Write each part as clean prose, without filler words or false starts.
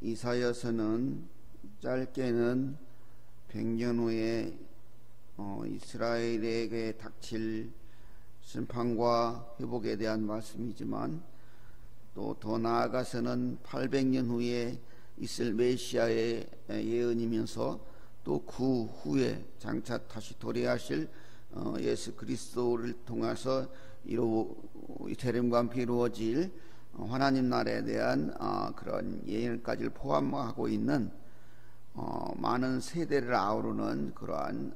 이사야서는 짧게는 100년 후에 이스라엘에게 닥칠 심판과 회복에 대한 말씀이지만, 또 더 나아가서는 800년 후에 있을 메시아의 예언이면서 또 그 후에 장차 다시 도래하실 예수 그리스도를 통해서 재림과 이루어질 하나님 나라에 대한 그런 예언까지 포함하고 있는 많은 세대를 아우르는 그러한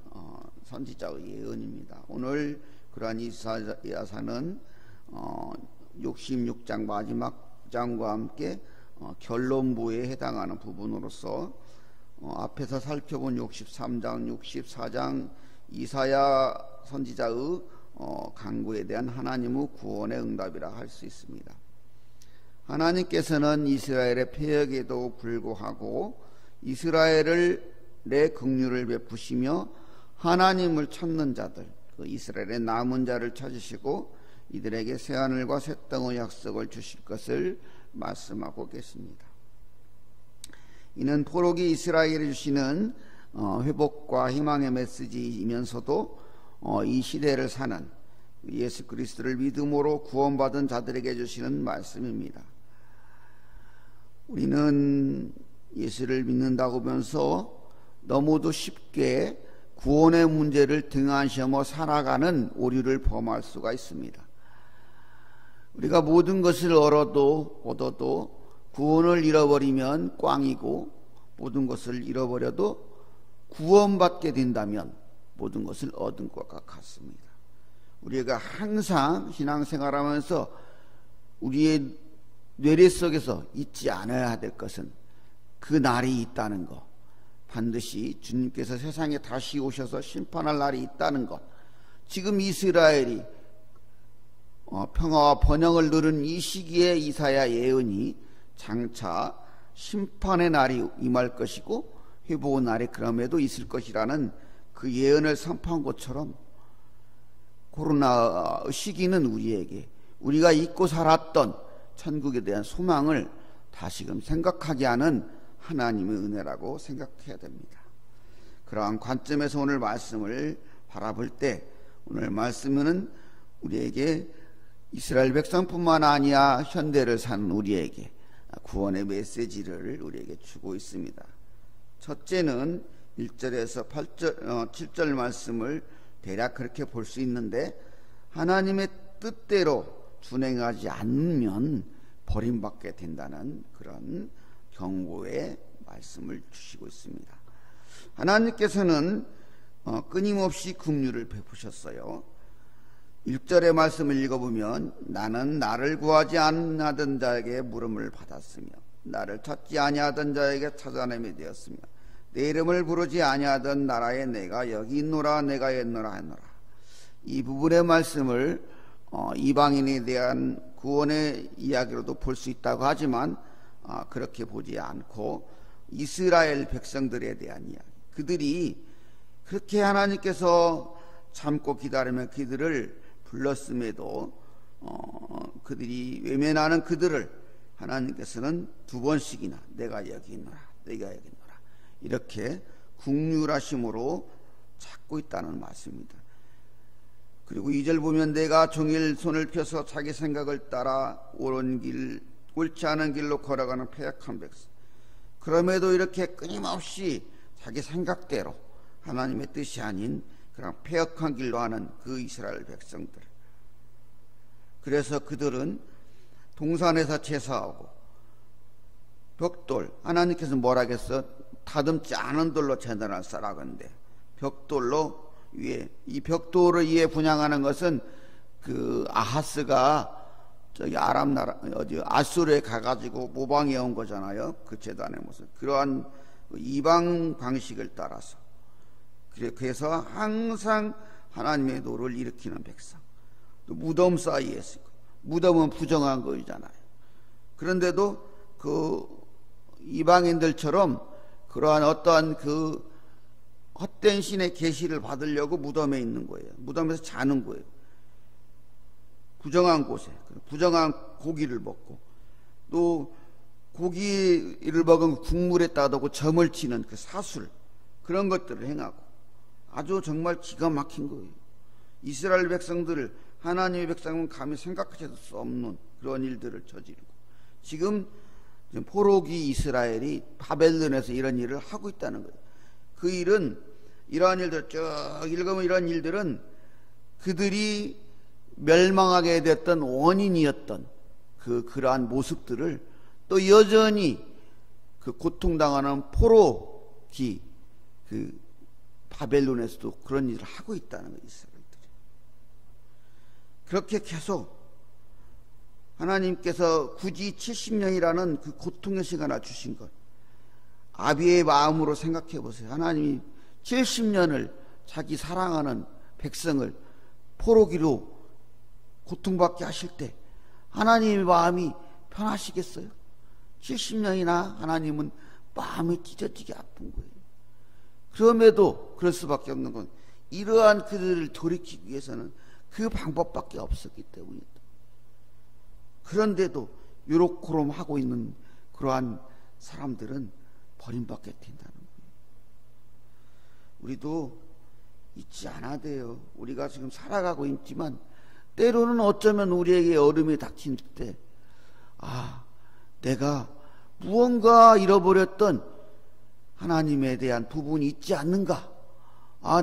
선지자의 예언입니다. 오늘 그러한 이사야서는 66장 마지막 장과 함께 결론부에 해당하는 부분으로서 앞에서 살펴본 63장, 64장 이사야 선지자의 간구에 대한 하나님의 구원의 응답이라 할 수 있습니다. 하나님께서는 이스라엘의 패역에도 불구하고 이스라엘을 내 긍휼을 베푸시며 하나님을 찾는 자들, 그 이스라엘의 남은 자를 찾으시고 이들에게 새하늘과 새 땅의 약속을 주실 것을 말씀하고 계십니다. 이는 포로기 이스라엘에 주시는 회복과 희망의 메시지이면서도 이 시대를 사는 예수 그리스도를 믿음으로 구원받은 자들에게 주시는 말씀입니다. 우리는 예수를 믿는다고 하면서 너무도 쉽게 구원의 문제를 등한시하며 살아가는 오류를 범할 수가 있습니다. 우리가 모든 것을 얻어도 구원을 잃어버리면 꽝이고, 모든 것을 잃어버려도 구원받게 된다면 모든 것을 얻은 것과 같습니다. 우리가 항상 신앙생활하면서 우리의 뇌리 속에서 잊지 않아야 될 것은 그 날이 있다는 것, 반드시 주님께서 세상에 다시 오셔서 심판할 날이 있다는 것, 지금 이스라엘이 평화와 번영을 누른 이 시기에 이사야 예언이 장차 심판의 날이 임할 것이고 회복의 날이 그럼에도 있을 것이라는 그 예언을 선포한 것처럼, 코로나 시기는 우리에게 우리가 잊고 살았던 천국에 대한 소망을 다시금 생각하게 하는 하나님의 은혜라고 생각해야 됩니다. 그러한 관점에서 오늘 말씀을 바라볼 때, 오늘 말씀은 우리에게 이스라엘 백성뿐만 아니라 현대를 사는 우리에게 구원의 메시지를 우리에게 주고 있습니다. 첫째는 1절에서 7절 말씀을 대략 그렇게 볼 수 있는데, 하나님의 뜻대로 준행하지 않으면 버림받게 된다는 그런 경고의 말씀을 주시고 있습니다. 하나님께서는 끊임없이 긍휼을 베푸셨어요. 1절의 말씀을 읽어보면, 나는 나를 구하지 아니하던 자에게 물음을 받았으며 나를 찾지 아니하던 자에게 찾아냄이 되었으며 내 이름을 부르지 아니하던 나라에 내가 여기 있노라, 내가 있노라 하노라. 이 부분의 말씀을 이방인에 대한 구원의 이야기로도 볼 수 있다고 하지만 그렇게 보지 않고 이스라엘 백성들에 대한 이야기, 그들이 그렇게 하나님께서 참고 기다리며 그들을 불렀음에도 그들이 외면하는 그들을 하나님께서는 두 번씩이나 내가 여기 있노라, 내가 여기 있노라 이렇게 긍휼하심으로 찾고 있다는 말씀입니다. 그리고 2절 보면, 내가 종일 손을 펴서 자기 생각을 따라 옳은 길, 옳지 않은 길로 걸어가는 패역한 백성, 그럼에도 이렇게 끊임없이 자기 생각대로 하나님의 뜻이 아닌 그런 패역한 길로 하는 그 이스라엘 백성들, 그래서 그들은 동산에서 제사하고 벽돌, 하나님께서 뭐라겠어? 다듬지 않은 돌로 재단할 사라건데 벽돌로 위에, 이 벽돌을 위에 분향하는 것은 그 아하스가 저기 아람 나라 아수르에 가가지고 모방해 온 거잖아요. 그 제단의 모습, 그러한 이방 방식을 따라서, 그래서 항상 하나님의 노를 일으키는 백성, 또 무덤 사이에 있고, 무덤은 부정한 거잖아요. 그런데도 그 이방인들처럼 그러한 어떠한 그 헛된 신의 계시를 받으려고 무덤에 있는 거예요. 무덤에서 자는 거예요. 부정한 곳에 부정한 고기를 먹고, 또 고기를 먹은 국물에다 두고 점을 치는 그 사술, 그런 것들을 행하고 아주 정말 기가 막힌 거예요. 이스라엘 백성들을, 하나님의 백성은 감히 생각하실 수 없는 그런 일들을 저지르고, 지금 포로기 이스라엘이 바벨론에서 이런 일을 하고 있다는 거예요. 그 일은, 이러한 일들 쭉 읽으면 이런 일들은 그들이 멸망하게 됐던 원인이었던 그러한 모습들을 또 여전히 그 고통당하는 포로기 그 바벨론에서도 그런 일을 하고 있다는 거예요. 이스라엘들이 그렇게 계속 하나님께서 굳이 70년이라는 그 고통의 시간을 주신 것, 아비의 마음으로 생각해 보세요. 하나님이 70년을 자기 사랑하는 백성을 포로기로 고통받게 하실 때 하나님의 마음이 편하시겠어요? 70년이나 하나님은 마음이 찢어지게 아픈 거예요. 그럼에도 그럴 수밖에 없는 건 이러한 그들을 돌이키기 위해서는 그 방법밖에 없었기 때문이다. 그런데도 요렇고럼 하고 있는 그러한 사람들은 버림받게 된다는 거예요. 우리도 잊지 않아야 돼요. 우리가 지금 살아가고 있지만 때로는 어쩌면 우리에게 어려움이 닥친 때, 내가 무언가 잃어버렸던 하나님에 대한 부분이 있지 않는가,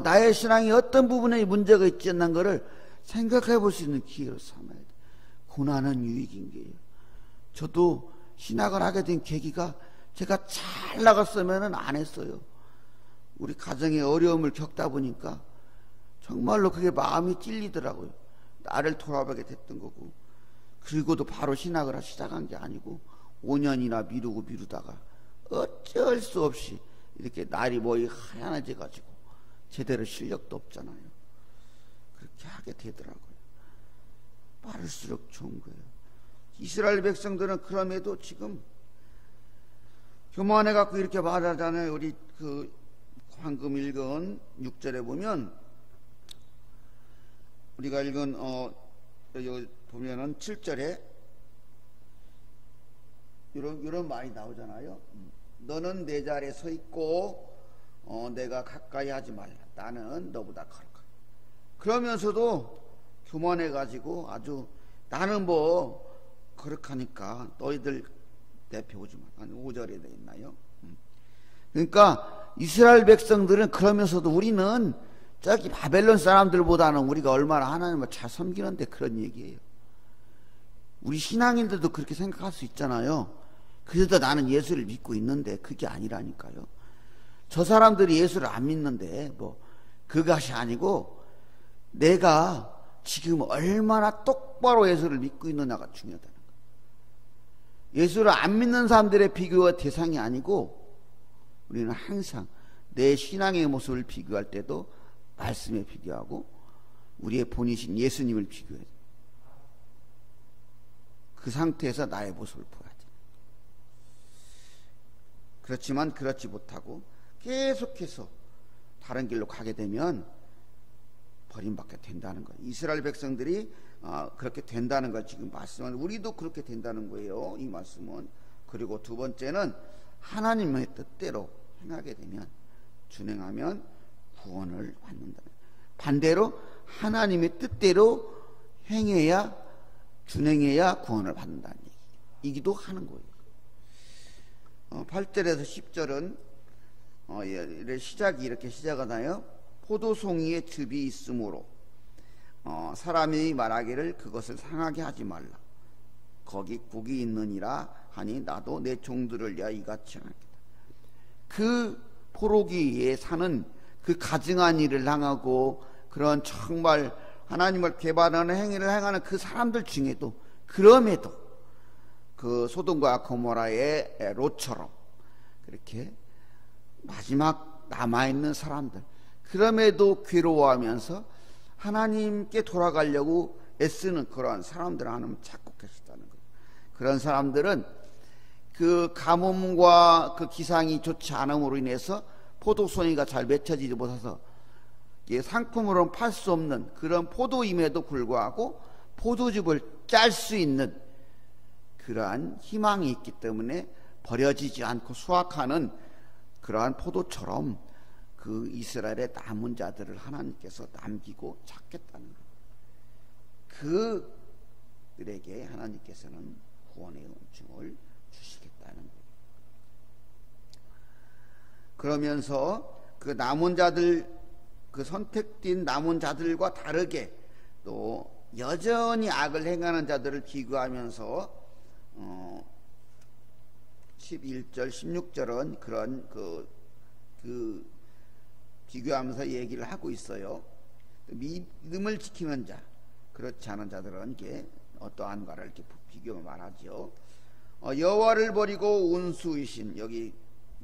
나의 신앙이 어떤 부분에 문제가 있지 않는 것을 생각해 볼 수 있는 기회로 삼아야 돼. 고난은 유익인 게요. 저도 신학을 하게 된 계기가, 제가 잘 나갔으면 안 했어요. 우리 가정에 어려움을 겪다 보니까 정말로 그게 마음이 찔리더라고요. 나를 돌아보게 됐던 거고, 그리고도 바로 신학을 시작한 게 아니고 5년이나 미루다가 어쩔 수 없이 이렇게 날이 머리 하얀해져 가지고 제대로 실력도 없잖아요. 그렇게 하게 되더라고요. 빠를수록 좋은 거예요. 이스라엘 백성들은 그럼에도 지금 교만해 갖고 이렇게 말하잖아요. 우리 그 방금 읽은 6절에 보면, 우리가 읽은 여기 보면은 7절에 이런 말이 나오잖아요. 너는 내 자리에 서 있고 내가 가까이 하지 말라. 나는 너보다 거룩하다. 그러면서도 교만해 가지고 아주 나는 뭐 거룩하니까 너희들 내페 오지 마. 5절에 돼 있나요? 그러니까 이스라엘 백성들은 그러면서도 우리는 저기 바벨론 사람들보다는 우리가 얼마나 하나님을 잘 섬기는데, 그런 얘기예요. 우리 신앙인들도 그렇게 생각할 수 있잖아요. 그래도 나는 예수를 믿고 있는데, 그게 아니라니까요. 저 사람들이 예수를 안 믿는데 뭐 그것이 아니고, 내가 지금 얼마나 똑바로 예수를 믿고 있느냐가 중요하다는 거예요. 예수를 안 믿는 사람들의 비교가 대상이 아니고, 우리는 항상 내 신앙의 모습을 비교할 때도 말씀에 비교하고 우리의 본이신 예수님을 비교해야 돼요. 그 상태에서 나의 모습을 보아야 돼요. 그렇지만 그렇지 못하고 계속해서 다른 길로 가게 되면 버림받게 된다는 거예요. 이스라엘 백성들이 그렇게 된다는 걸 지금 말씀은, 우리도 그렇게 된다는 거예요. 이 말씀은. 그리고 두 번째는 하나님의 뜻대로 행하게 되면, 준행하면 구원을 받는다. 반대로 하나님의 뜻대로 행해야, 준행해야 구원을 받는다는 얘기이기도 하는 거예요. 8절에서 10절은 시작이 이렇게 시작하나요? 포도송이에 즙이 있으므로 사람이 말하기를 그것을 상하게 하지 말라. 거기 복이 있느니라 하니 나도 내 종들을 위하여 이같이 하겠다. 그 포로기에 사는 그 가증한 일을 당하고 그런 정말 하나님을 개발하는 행위를 행하는 그 사람들 중에도, 그럼에도 그 소돔과 고모라의 롯처럼 그렇게 마지막 남아있는 사람들, 그럼에도 괴로워하면서 하나님께 돌아가려고 애쓰는 그러한 사람들을 하나님 찾고 계시다는 거예요. 그런 사람들은 그 가뭄과 그 기상이 좋지 않음으로 인해서 포도송이가 잘 맺혀지지 못해서 상품으로는 팔 수 없는 그런 포도임에도 불구하고 포도즙을 짤 수 있는 그러한 희망이 있기 때문에 버려지지 않고 수확하는 그러한 포도처럼 그 이스라엘의 남은 자들을 하나님께서 남기고 찾겠다는 거예요. 그들에게 하나님께서는 구원의 은총을 주시겠다는 거예요. 그러면서 그 남은 자들, 그 선택된 남은 자들과 다르게 또 여전히 악을 행하는 자들을 비교하면서 11절 16절은 그런 그 비교하면서 얘기를 하고 있어요. 믿음을 지키는 자, 그렇지 않은 자들은 이게 어떠한가를 이렇게 비교하며 말하죠. 여호와를 버리고 운수이신, 여기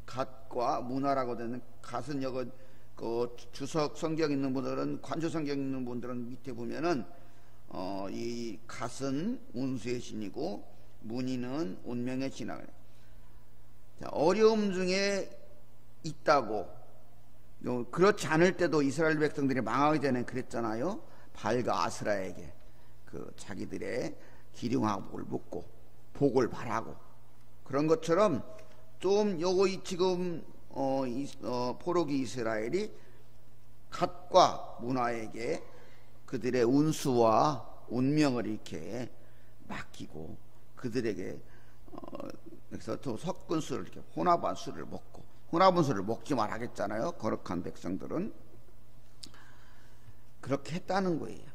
갓과 문화라고 되는, 갓은 여기 그 주석 성경 있는 분들은, 관조 성경 있는 분들은 밑에 보면은 이 갓은 운수의 신이고 문의는 운명의 신이라고 해요. 자, 어려움 중에 있다고, 그렇지 않을 때도 이스라엘 백성들이 망하기 전에 그랬잖아요. 발과 아스라에게 그 자기들의 기륭화복을 묻고 복을 바라고, 그런 것처럼 좀 요거 지금 포로기 이스라엘이 갓과 문화에게 그들의 운수와 운명을 이렇게 맡기고 그들에게 그래서 또 섞은 술을, 이렇게 혼합한 술을 먹고, 혼합한 술을 먹지 말하겠잖아요. 거룩한 백성들은 그렇게 했다는 거예요.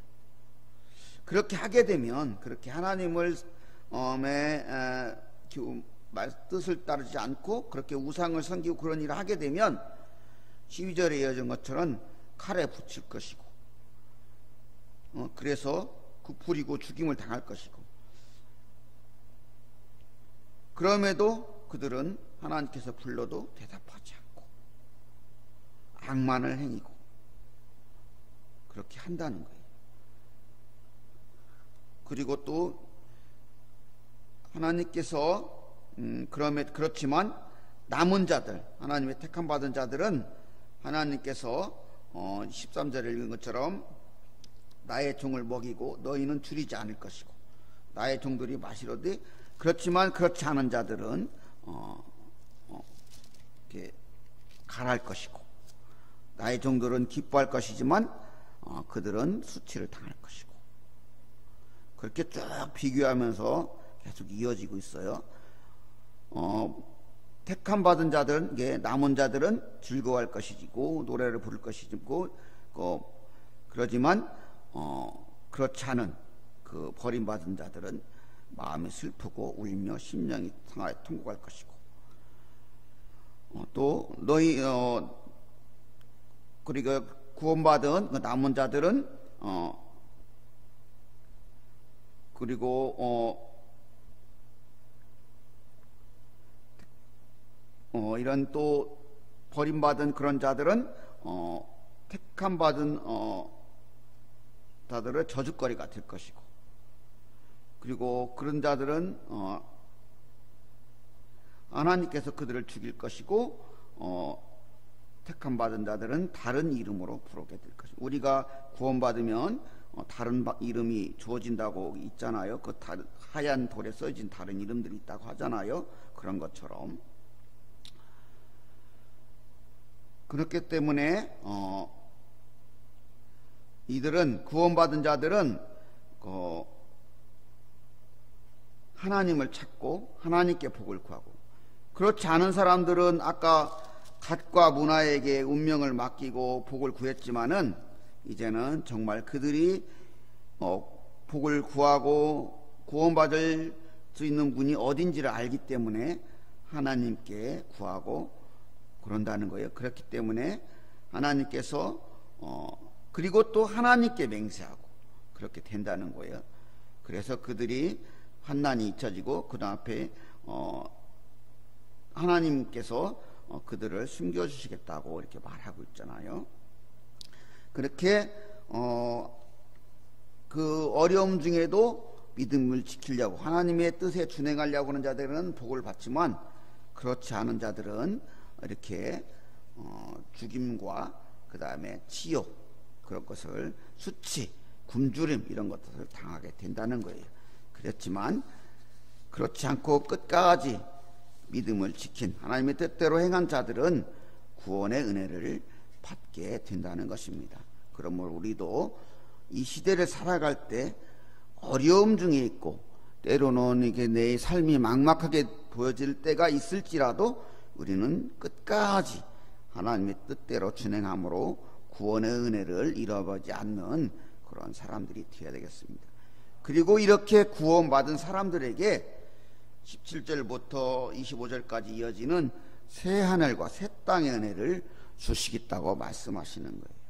그렇게 하게 되면, 그렇게 하나님을 뜻을 따르지 않고 그렇게 우상을 섬기고 그런 일을 하게 되면 12절에 이어진 것처럼 칼에 붙일 것이고, 그래서 굽부리고 죽임을 당할 것이고, 그럼에도 그들은 하나님께서 불러도 대답하지 않고 악만을 행이고 그렇게 한다는 거예요. 그리고 또 하나님께서 그렇지만 남은 자들, 하나님의 택함 받은 자들은 하나님께서 13절에 읽은 것처럼 나의 종을 먹이고 너희는 줄이지 않을 것이고 나의 종들이 마시로되, 그렇지만 그렇지 않은 자들은 이렇게 갈할 것이고 나의 종들은 기뻐할 것이지만 그들은 수치를 당할 것이고, 그렇게 쭉 비교하면서 계속 이어지고 있어요. 택함 받은 자들은, 남은 자들은 즐거워할 것이고 노래를 부를 것이고, 그러지만 그렇지 않은 그 버림받은 자들은 마음이 슬프고 울며 심령이 상하여 통곡할 것이고, 또 너희 그리고 구원받은 그 남은 자들은 그리고 이런 또 버림받은 그런 자들은 택함 받은 자들의 저주거리가 될 것이고, 그리고 그런 자들은 하나님께서 그들을 죽일 것이고, 택함 받은 자들은 다른 이름으로 부르게 될 것이고, 우리가 구원받으면 다른 이름이 주어진다고 있잖아요. 그 하얀 돌에 써진 다른 이름들이 있다고 하잖아요. 그런 것처럼, 그렇기 때문에 이들은, 구원받은 자들은 하나님을 찾고 하나님께 복을 구하고, 그렇지 않은 사람들은 아까 갓과 문화에게 운명을 맡기고 복을 구했지만은 이제는 정말 그들이 복을 구하고 구원받을 수 있는 분이 어딘지를 알기 때문에 하나님께 구하고 그런다는 거예요. 그렇기 때문에 하나님께서 그리고 또 하나님께 맹세하고 그렇게 된다는 거예요. 그래서 그들이 환난이 잊혀지고 그 앞에 하나님께서 그들을 숨겨주시겠다고 이렇게 말하고 있잖아요. 그렇게 그 어려움 중에도 믿음을 지키려고 하나님의 뜻에 준행하려고 하는 자들은 복을 받지만, 그렇지 않은 자들은 이렇게 죽임과 그 다음에 치욕, 그런 것을, 수치, 굶주림, 이런 것들을 당하게 된다는 거예요. 그렇지만 그렇지 않고 끝까지 믿음을 지킨 하나님의 뜻대로 행한 자들은 구원의 은혜를 받게 된다는 것입니다. 그러므로 우리도 이 시대를 살아갈 때 어려움 중에 있고 때로는 이게 내 삶이 막막하게 보여질 때가 있을지라도 우리는 끝까지 하나님의 뜻대로 진행함으로 구원의 은혜를 잃어버리지 않는 그런 사람들이 되어야 되겠습니다. 그리고 이렇게 구원받은 사람들에게 17절부터 25절까지 이어지는 새 하늘과 새 땅의 은혜를 주시겠다고 말씀하시는 거예요.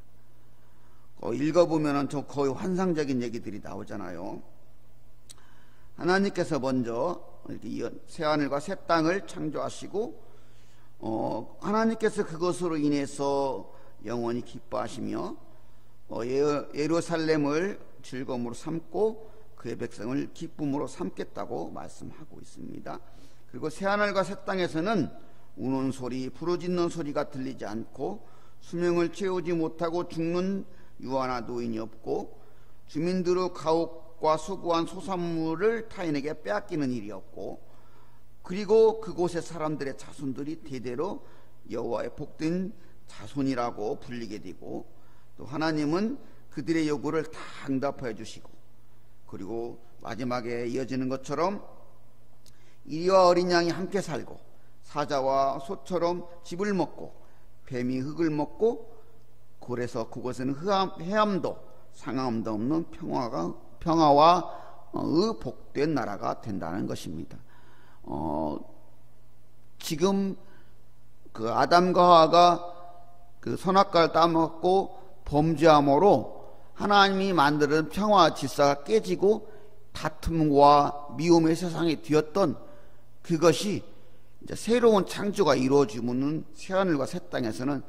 읽어보면 거의 환상적인 얘기들이 나오잖아요. 하나님께서 먼저 이렇게 새 하늘과 새 땅을 창조하시고 하나님께서 그것으로 인해서 영원히 기뻐하시며 예루살렘을 즐거움으로 삼고 그의 백성을 기쁨으로 삼겠다고 말씀하고 있습니다. 그리고 새하늘과 새 땅에서는 우는 소리, 부르짖는 소리가 들리지 않고 수명을 채우지 못하고 죽는 유아나 노인이 없고 주민들의 가옥과 수고한 소산물을 타인에게 빼앗기는 일이 없고 그리고 그곳의 사람들의 자손들이 대대로 여호와의 복된 자손이라고 불리게 되고 또 하나님은 그들의 요구를 다 응답해 주시고 그리고 마지막에 이어지는 것처럼 이리와 어린 양이 함께 살고 사자와 소처럼 즙을 먹고 뱀이 흙을 먹고 그래서 그곳에는 해함도 상함도 없는 평화와 복된 나라가 된다는 것입니다. 지금 그 아담과 하와가 그 선악과를 따먹고 범죄함으로 하나님이 만드는 평화 질서가 깨지고 다툼과 미움의 세상에 뒤었던 그것이 이제 새로운 창조가 이루어지는 새하늘과 새 땅에서는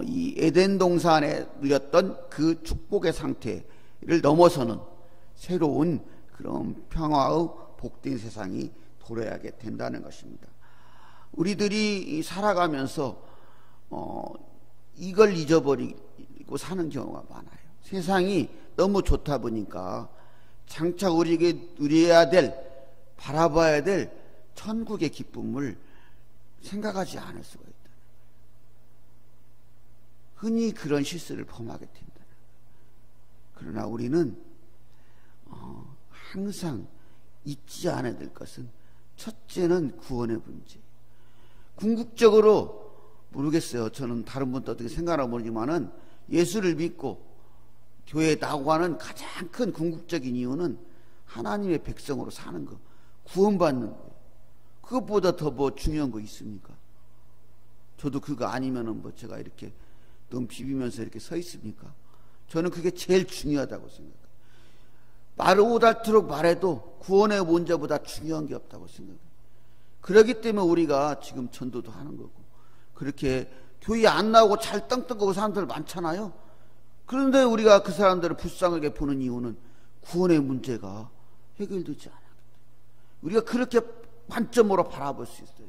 이 에덴 동산에 누렸던 그 축복의 상태를 넘어서는 새로운 그런 평화의 복된 세상이 도래하게 된다는 것입니다. 우리들이 살아가면서 이걸 잊어버리고 사는 경우가 많아요. 세상이 너무 좋다 보니까 장차 우리에게 누려야 될, 바라봐야 될 천국의 기쁨을 생각하지 않을 수가 있다. 흔히 그런 실수를 범하게 된다. 그러나 우리는 항상 잊지 않아야 될 것은 첫째는 구원의 문제. 궁극적으로 모르겠어요. 저는 다른 분도 어떻게 생각하나 모르지만은 예수를 믿고 교회에 나가는 가장 큰 궁극적인 이유는 하나님의 백성으로 사는 거, 구원받는 거. 그것보다 더 뭐 중요한 거 있습니까? 저도 그거 아니면은 뭐 제가 이렇게 눈 비비면서 이렇게 서 있습니까? 저는 그게 제일 중요하다고 생각해요. 말을 오닳도록 말해도 구원의 문제보다 중요한 게 없다고 생각해요. 그렇기 때문에 우리가 지금 전도도 하는 거고 그렇게 교회 안 나오고 잘 떵떵거리고 사람들 많잖아요. 그런데 우리가 그 사람들을 불쌍하게 보는 이유는 구원의 문제가 해결되지 않아요. 우리가 그렇게 관점으로 바라볼 수 있어요.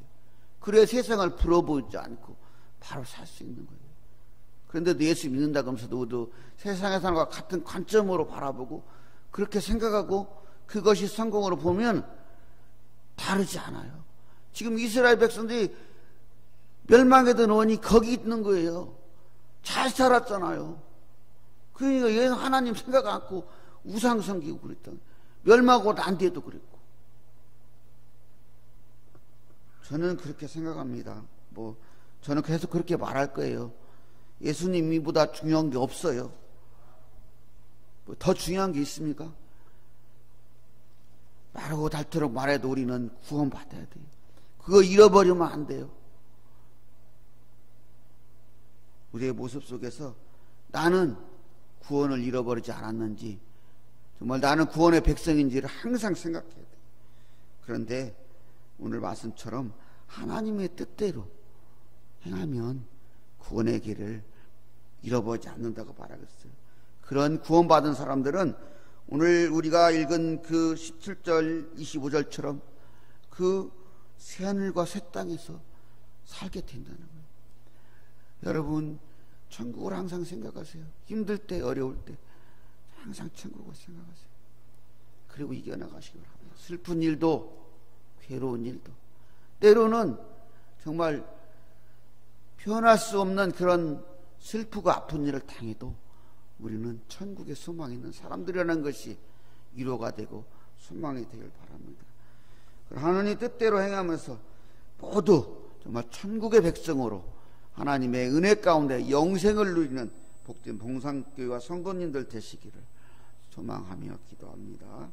그래야 세상을 불어보지 않고 바로 살 수 있는 거예요. 그런데도 예수 믿는다고 하면서 너도 세상의 사람과 같은 관점으로 바라보고 그렇게 생각하고 그것이 성공으로 보면 다르지 않아요. 지금 이스라엘 백성들이 멸망에 든 원이 거기 있는 거예요. 잘 살았잖아요. 그러니까 얘는 하나님 생각 않고 우상 섬기고 그랬던, 멸망하고 난 뒤에도 그랬고. 저는 그렇게 생각합니다. 저는 계속 그렇게 말할 거예요. 예수님이보다 중요한 게 없어요. 더 중요한 게 있습니까? 말하고 닳도록 말해도 우리는 구원받아야 돼요. 그거 잃어버리면 안 돼요. 우리의 모습 속에서 나는 구원을 잃어버리지 않았는지, 정말 나는 구원의 백성인지를 항상 생각해야 돼요. 그런데 오늘 말씀처럼 하나님의 뜻대로 행하면 구원의 길을 잃어버리지 않는다고 말하겠어요. 그런 구원받은 사람들은 오늘 우리가 읽은 그 17절 25절처럼 그 새하늘과 새 땅에서 살게 된다는 거예요. 여러분 천국을 항상 생각하세요. 힘들 때 어려울 때 항상 천국을 생각하세요. 그리고 이겨나가시기 바랍니다. 슬픈 일도 괴로운 일도 때로는 정말 표현할 수 없는 그런 슬프고 아픈 일을 당해도 우리는 천국에 소망이 있는 사람들이라는 것이 위로가 되고 소망이 되길 바랍니다. 하나님 뜻대로 행하면서 모두 정말 천국의 백성으로 하나님의 은혜 가운데 영생을 누리는 복된 봉산교회와 성도님들 되시기를 소망하며 기도합니다.